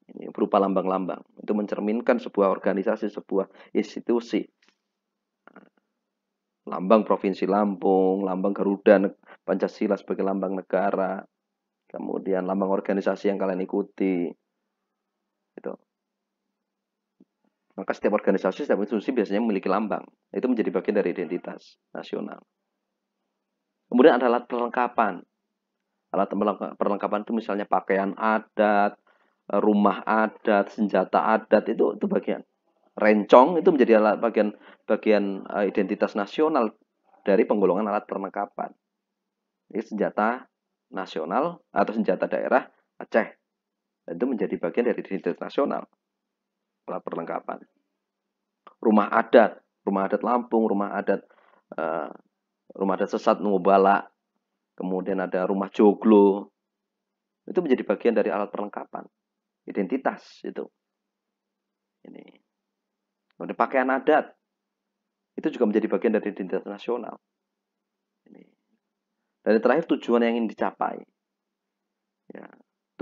Ini berupa lambang-lambang. Itu mencerminkan sebuah organisasi, sebuah institusi. Lambang Provinsi Lampung, lambang Garuda Pancasila sebagai lambang negara, kemudian lambang organisasi yang kalian ikuti. Gitu. Maka setiap organisasi, setiap institusi biasanya memiliki lambang. Itu menjadi bagian dari identitas nasional. Kemudian ada alat perlengkapan. Alat perlengkapan itu misalnya pakaian adat, rumah adat, senjata adat, itu bagian. Rencong itu menjadi bagian identitas nasional dari penggolongan alat perlengkapan. Ini senjata nasional atau senjata daerah Aceh. Itu menjadi bagian dari identitas nasional. Alat perlengkapan. Rumah adat Lampung, rumah adat Sesat Nubala, kemudian ada rumah joglo, itu menjadi bagian dari alat perlengkapan identitas itu. Ini. Kemudian pakaian adat itu juga menjadi bagian dari identitas nasional. Ini. Dan yang terakhir tujuan yang ingin dicapai. Ya.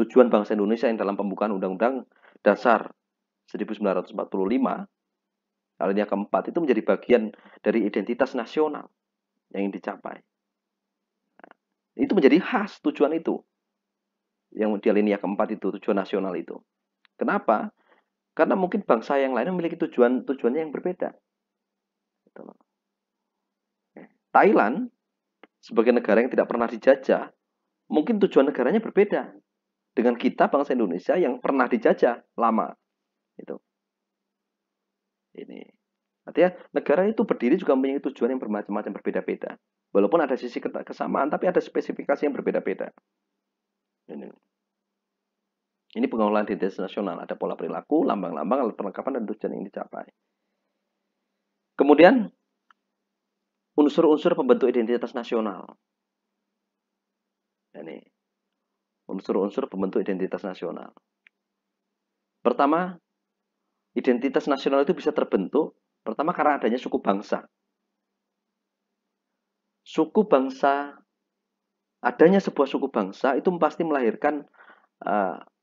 Tujuan bangsa Indonesia yang dalam pembukaan Undang-Undang Dasar 1945 alinea keempat itu menjadi bagian dari identitas nasional yang ingin dicapai. Nah, itu menjadi khas tujuan itu. Yang di alinea keempat itu, tujuan nasional itu. Kenapa? Karena mungkin bangsa yang lain memiliki tujuannya yang berbeda. Thailand sebagai negara yang tidak pernah dijajah, mungkin tujuan negaranya berbeda dengan kita bangsa Indonesia yang pernah dijajah lama. Itu. Ini. Artinya negara itu berdiri juga mempunyai tujuan yang bermacam-macam berbeda-beda. Walaupun ada sisi kesamaan, tapi ada spesifikasi yang berbeda-beda. Ini pengelolaan identitas nasional. Ada pola perilaku, lambang-lambang, alat perlengkapan, dan tujuan yang dicapai. Kemudian, unsur-unsur pembentuk identitas nasional. Ini. Unsur-unsur pembentuk identitas nasional. Pertama, identitas nasional itu bisa terbentuk, pertama karena adanya suku bangsa. Suku bangsa, adanya sebuah suku bangsa itu pasti melahirkan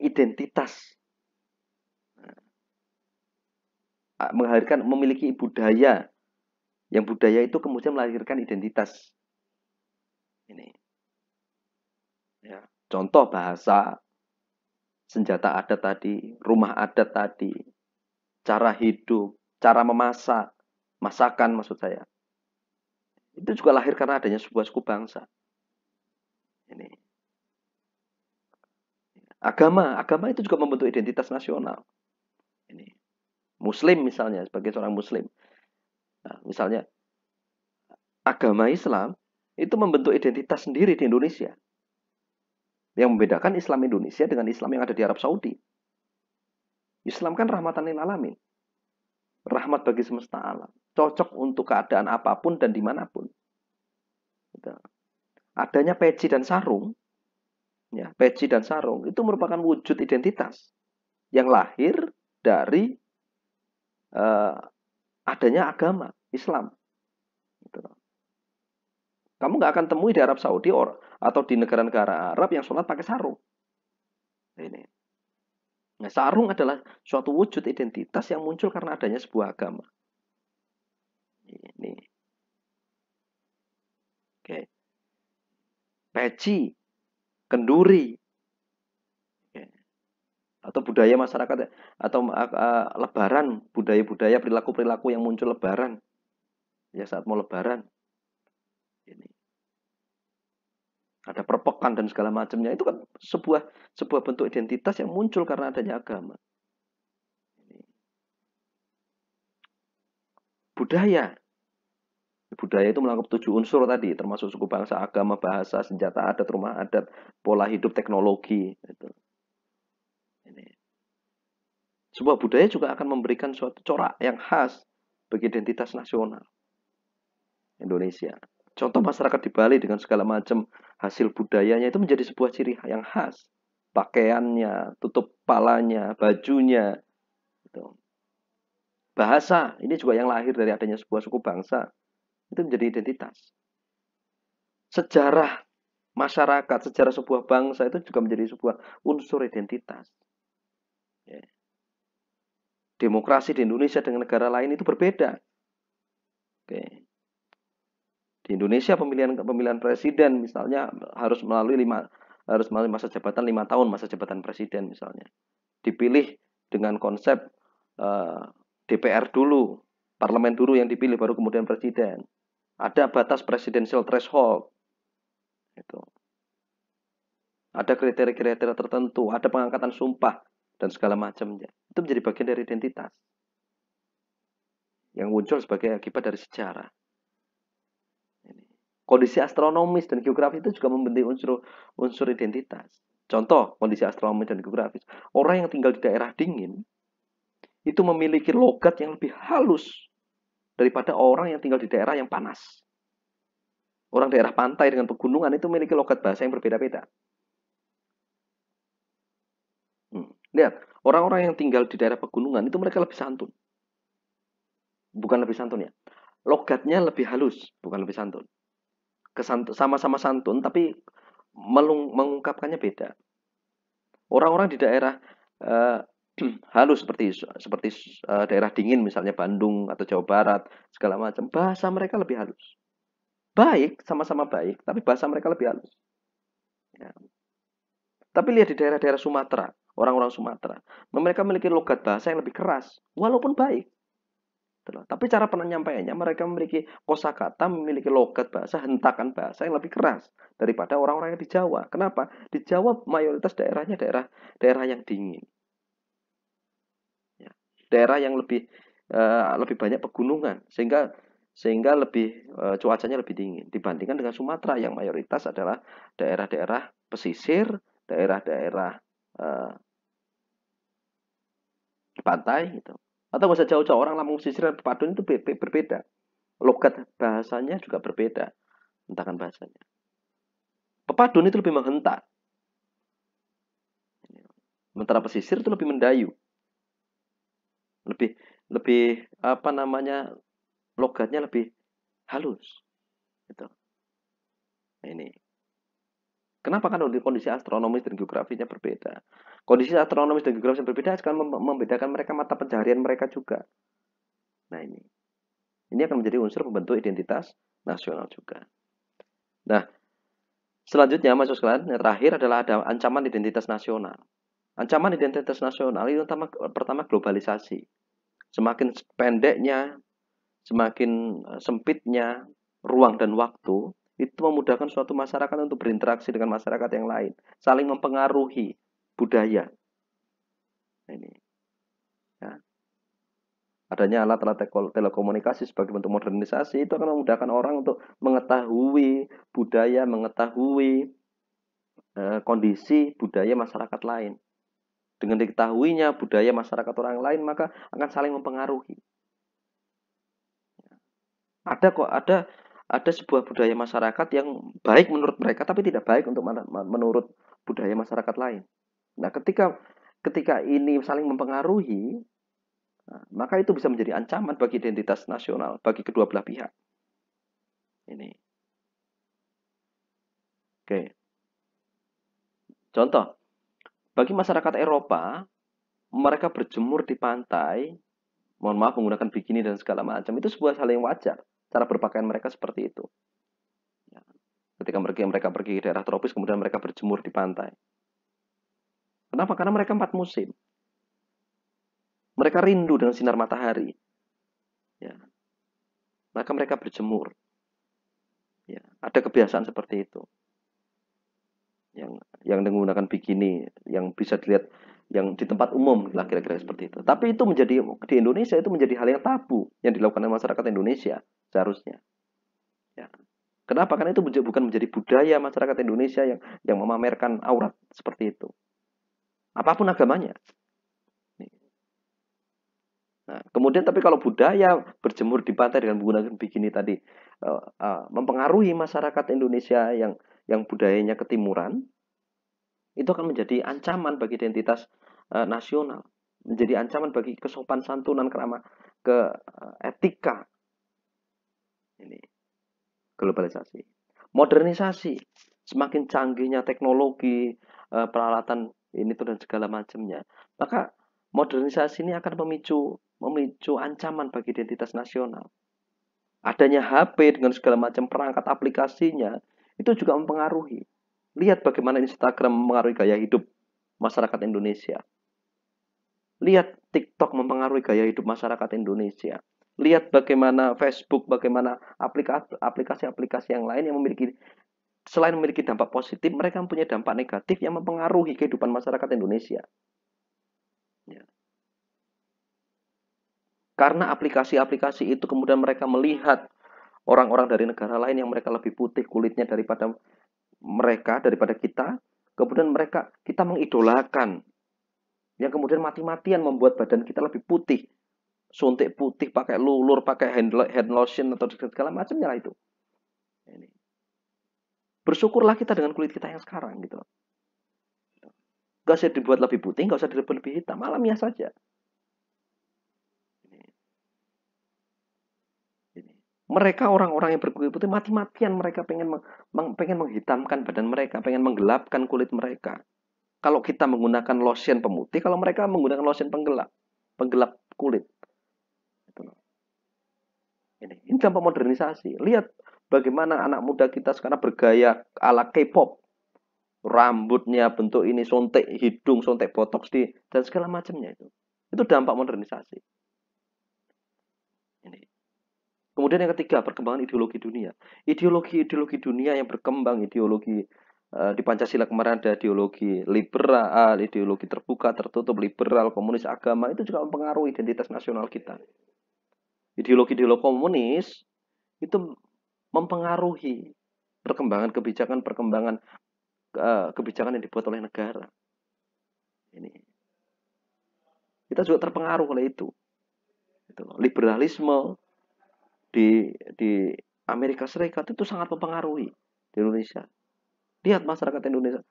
identitas, melahirkan memiliki budaya, yang budaya itu kemudian melahirkan identitas. Ini, ya. Contoh bahasa, senjata adat tadi, rumah adat tadi, cara hidup, cara memasak, masakan maksud saya. Itu juga lahir karena adanya sebuah suku bangsa. Ini. Agama itu juga membentuk identitas nasional. Ini. Muslim misalnya, sebagai seorang Muslim. Nah, misalnya, agama Islam itu membentuk identitas sendiri di Indonesia. Yang membedakan Islam Indonesia dengan Islam yang ada di Arab Saudi. Islam kan rahmatan lil alamin. Rahmat bagi semesta alam. Cocok untuk keadaan apapun dan dimanapun. Adanya peci dan sarung, ya, peci dan sarung itu merupakan wujud identitas yang lahir dari adanya agama Islam. Kamu nggak akan temui di Arab Saudi atau di negara-negara Arab yang sholat pakai sarung. Ini. Nah, sarung adalah suatu wujud identitas yang muncul karena adanya sebuah agama. Ini. Oke. Peci, kenduri, atau budaya masyarakat, atau lebaran, budaya-budaya, perilaku-perilaku yang muncul lebaran. Ya saat mau lebaran. Ini. Ada perpekan dan segala macamnya. Itu kan sebuah bentuk identitas yang muncul karena adanya agama. Ini. Budaya itu melengkapi 7 unsur tadi, termasuk suku bangsa, agama, bahasa, senjata adat, rumah adat, pola hidup, teknologi. Itu. Ini. Sebuah budaya juga akan memberikan suatu corak yang khas bagi identitas nasional Indonesia. Contoh masyarakat di Bali dengan segala macam hasil budayanya itu menjadi sebuah ciri yang khas. Pakaiannya, tutup kepalanya, bajunya. Gitu. Bahasa, ini juga yang lahir dari adanya sebuah suku bangsa. Itu menjadi identitas. Sejarah masyarakat, sejarah sebuah bangsa itu juga menjadi sebuah unsur identitas. Ya. Demokrasi di Indonesia dengan negara lain itu berbeda. Oke. Di Indonesia pemilihan presiden misalnya harus melalui masa jabatan 5 tahun, masa jabatan presiden misalnya. Dipilih dengan konsep DPR dulu, parlemen dulu yang dipilih baru kemudian presiden. Ada batas presidential threshold. Itu. Ada kriteria-kriteria tertentu, ada pengangkatan sumpah dan segala macamnya. Itu menjadi bagian dari identitas yang muncul sebagai akibat dari sejarah. Kondisi astronomis dan geografis itu juga membentuk unsur identitas. Contoh kondisi astronomis dan geografis. Orang yang tinggal di daerah dingin itu memiliki logat yang lebih halus daripada orang yang tinggal di daerah yang panas. Orang daerah pantai dengan pegunungan itu memiliki logat bahasa yang berbeda-beda. Lihat, orang-orang yang tinggal di daerah pegunungan itu mereka lebih santun. Bukan lebih santun ya. Logatnya lebih halus, bukan lebih santun. Sama-sama santun, tapi mengungkapkannya beda. Orang-orang di daerah eh, halus seperti daerah dingin misalnya Bandung atau Jawa Barat segala macam, bahasa mereka lebih halus. Baik, sama-sama baik, tapi bahasa mereka lebih halus. Ya. Tapi lihat di daerah-daerah Sumatera, orang-orang Sumatera, mereka memiliki logat bahasa yang lebih keras, walaupun baik. Tapi cara penyampaiannya mereka memiliki kosakata, memiliki logat bahasa, hentakan bahasa yang lebih keras daripada orang-orang yang di Jawa. Kenapa? Di Jawa mayoritas daerahnya daerah yang dingin. Ya. Daerah yang lebih banyak pegunungan sehingga lebih cuacanya lebih dingin dibandingkan dengan Sumatera yang mayoritas adalah daerah-daerah pesisir, daerah-daerah pantai gitu. Atau nggak usah jauh-jauh, orang Lampung pesisir dan Pepadun itu berbeda. Logat bahasanya juga berbeda, hentakan bahasanya. Pepadun itu lebih menghentak, sementara pesisir itu lebih mendayu, lebih lebih apa namanya, logatnya lebih halus gitu. Nah, ini kenapa, kan kondisi astronomis dan geografinya berbeda. Kondisi astronomis dan geografis yang berbeda akan membedakan mereka mata pencaharian mereka juga. Nah, ini akan menjadi unsur pembentuk identitas nasional juga. Nah, selanjutnya masuk sekalian, yang terakhir adalah ada ancaman identitas nasional. Ancaman identitas nasional itu pertama globalisasi. Semakin pendeknya, semakin sempitnya ruang dan waktu, itu memudahkan suatu masyarakat untuk berinteraksi dengan masyarakat yang lain, saling mempengaruhi budaya. Ini, ya. Adanya alat-alat telekomunikasi sebagai bentuk modernisasi itu akan memudahkan orang untuk mengetahui budaya, mengetahui kondisi budaya masyarakat lain. Dengan diketahuinya budaya masyarakat orang lain, maka akan saling mempengaruhi. Ada sebuah budaya masyarakat yang baik menurut mereka tapi tidak baik untuk menurut budaya masyarakat lain. Nah, ketika ini saling mempengaruhi, maka itu bisa menjadi ancaman bagi identitas nasional bagi kedua belah pihak. Ini. Oke. Contoh, bagi masyarakat Eropa, mereka berjemur di pantai, mohon maaf menggunakan bikini dan segala macam, itu sebuah hal yang wajar. Cara berpakaian mereka seperti itu. Ketika mereka pergi ke daerah tropis, kemudian mereka berjemur di pantai. Kenapa? Karena mereka 4 musim. Mereka rindu dengan sinar matahari. Ya. Maka mereka berjemur. Ya. Ada kebiasaan seperti itu. Yang menggunakan bikini, yang bisa dilihat yang di tempat umum lah kira-kira seperti itu. Tapi itu di Indonesia itu menjadi hal yang tabu yang dilakukan oleh masyarakat Indonesia seharusnya. Ya. Kenapa? Karena itu bukan menjadi budaya masyarakat Indonesia yang memamerkan aurat seperti itu. Apapun agamanya. Nah, kemudian tapi kalau budaya berjemur di pantai dengan menggunakan bikini tadi mempengaruhi masyarakat Indonesia yang budayanya ketimuran, itu akan menjadi ancaman bagi identitas nasional, menjadi ancaman bagi kesopan santunan, etika. Ini globalisasi, modernisasi, semakin canggihnya teknologi, peralatan ini tuh dan segala macamnya, maka modernisasi ini akan memicu ancaman bagi identitas nasional. Adanya HP dengan segala macam perangkat aplikasinya itu juga mempengaruhi. Lihat bagaimana Instagram mempengaruhi gaya hidup masyarakat Indonesia. Lihat TikTok mempengaruhi gaya hidup masyarakat Indonesia. Lihat bagaimana Facebook, bagaimana aplikasi-aplikasi yang lain yang selain memiliki dampak positif, mereka mempunyai dampak negatif yang mempengaruhi kehidupan masyarakat Indonesia. Ya. Karena aplikasi-aplikasi itu kemudian mereka melihat orang-orang dari negara lain yang mereka lebih putih kulitnya daripada kita, kemudian kita mengidolakan, yang kemudian mati-matian membuat badan kita lebih putih, suntik putih, pakai lulur, pakai hand lotion atau segala macamnya lah itu. Ini. Bersyukurlah kita dengan kulit kita yang sekarang gitu loh. Gak usah dibuat lebih putih, gak usah dibuat lebih hitam, alamiah saja. Mereka orang-orang yang berkulit putih mati-matian mereka pengen menghitamkan badan mereka, pengen menggelapkan kulit mereka. Kalau kita menggunakan lotion pemutih, kalau mereka menggunakan lotion penggelap kulit. Ini dampak modernisasi. Lihat bagaimana anak muda kita sekarang bergaya ala K-pop. Rambutnya bentuk ini, sontek hidung, sontek botox dan segala macamnya itu. Itu dampak modernisasi. Ini. Kemudian yang ketiga, perkembangan ideologi dunia. Ideologi dunia yang berkembang, ideologi di Pancasila kemarin ada ideologi liberal, ideologi terbuka, tertutup, liberal, komunis, agama, itu juga mempengaruhi identitas nasional kita. Ideologi komunis itu mempengaruhi perkembangan kebijakan yang dibuat oleh negara. Ini kita juga terpengaruh oleh itu. Liberalisme di Amerika Serikat itu sangat mempengaruhi di Indonesia. Lihat masyarakat Indonesia,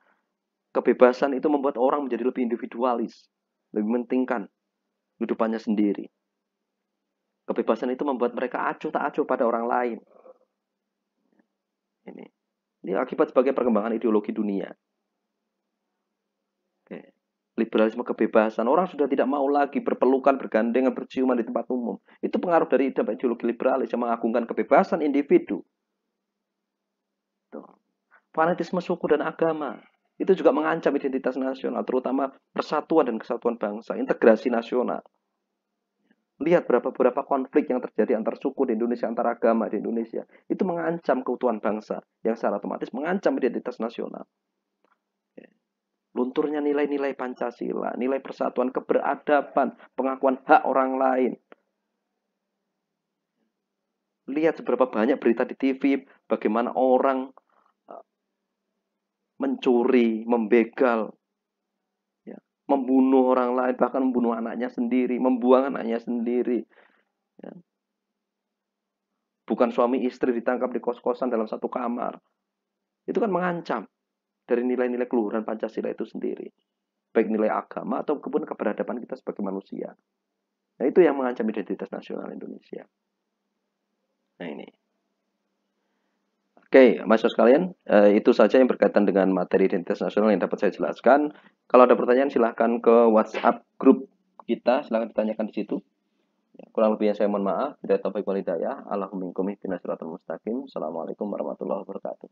kebebasan itu membuat orang menjadi lebih individualis, lebih mementingkan kehidupannya sendiri. Kebebasan itu membuat mereka acuh tak acuh pada orang lain. Ini akibat sebagai perkembangan ideologi dunia. Oke. Liberalisme kebebasan, orang sudah tidak mau lagi berpelukan, bergandengan, berciuman di tempat umum. Itu pengaruh dari ideologi liberalis yang mengagungkan kebebasan individu. Fanatisme suku dan agama itu juga mengancam identitas nasional, terutama persatuan dan kesatuan bangsa, integrasi nasional. Lihat beberapa konflik yang terjadi antar suku di Indonesia, antar agama di Indonesia. Itu mengancam keutuhan bangsa, yang secara otomatis mengancam identitas nasional. Lunturnya nilai-nilai Pancasila, nilai persatuan, keberadaban, pengakuan hak orang lain. Lihat seberapa banyak berita di TV, bagaimana orang mencuri, membegal, ya, membunuh orang lain, bahkan membunuh anaknya sendiri, membuang anaknya sendiri. Ya. Bukan suami istri ditangkap di kos-kosan dalam satu kamar. Itu kan mengancam dari nilai-nilai keluhuran Pancasila itu sendiri. Baik nilai agama ataupun keberadaban kita sebagai manusia. Nah, itu yang mengancam identitas nasional Indonesia. Nah, ini. Oke, Mas sekalian, itu saja yang berkaitan dengan materi identitas nasional yang dapat saya jelaskan. Kalau ada pertanyaan silahkan ke WhatsApp grup kita, silahkan ditanyakan di situ. Kurang lebihnya saya mohon maaf. Bila taufik wal hidayah. Allahumma minkum ihdinas siratal mustaqim. Assalamualaikum warahmatullahi wabarakatuh.